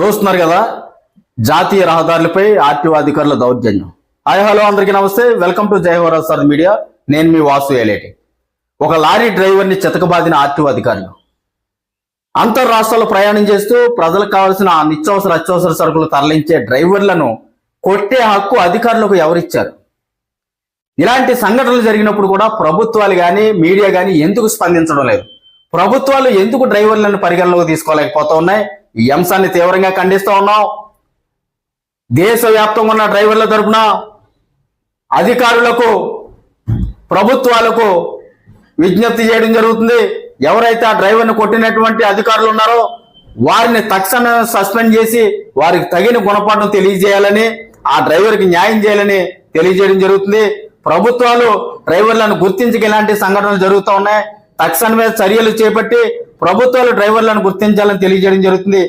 చూస్తున్నారు కదా, జాతీయ రహదారులపై ఆర్టీఓ అధికారుల దౌర్జన్యం. హాయ్ హలో అందరికీ నమస్తే, వెల్కమ్ టు జై సార్ మీడియా. నేను మీ వాసు ఏలేటి. ఒక లారీ డ్రైవర్ని చితకబాదిన ఆర్టీఓ అధికారులు. అంతర్ రాష్ట్రాల్లో ప్రయాణం చేస్తూ ప్రజలకు కావాల్సిన నిత్యావసర అత్యవసర సరుకులు తరలించే డ్రైవర్లను కొట్టే హక్కు అధికారులకు ఎవరిచ్చారు? ఇలాంటి సంఘటనలు జరిగినప్పుడు కూడా ప్రభుత్వాలు కానీ మీడియా కానీ ఎందుకు స్పందించడం లేదు? ప్రభుత్వాలు ఎందుకు డ్రైవర్లను పరిగణలోకి తీసుకోలేకపోతూ ఉన్నాయి? ఈ అంశాన్ని తీవ్రంగా ఖండిస్తూ ఉన్నాం. దేశవ్యాప్తంగా ఉన్న డ్రైవర్ల తరపున అధికారులకు ప్రభుత్వాలకు విజ్ఞప్తి చేయడం జరుగుతుంది. ఎవరైతే ఆ డ్రైవర్ని కొట్టినటువంటి అధికారులు ఉన్నారో వారిని తక్షణమే సస్పెండ్ చేసి వారికి తగిన గుణపాఠం తెలియజేయాలని, ఆ డ్రైవర్కి న్యాయం చేయాలని తెలియజేయడం జరుగుతుంది. ప్రభుత్వాలు డ్రైవర్లను గుర్తించక ఇలాంటి సంఘటనలు జరుగుతూ ఉన్నాయి. తక్షణమే చర్యలు చేపట్టి ప్రభుత్వాలు డ్రైవర్లను గుర్తించాలని తెలియజేయడం జరుగుతుంది.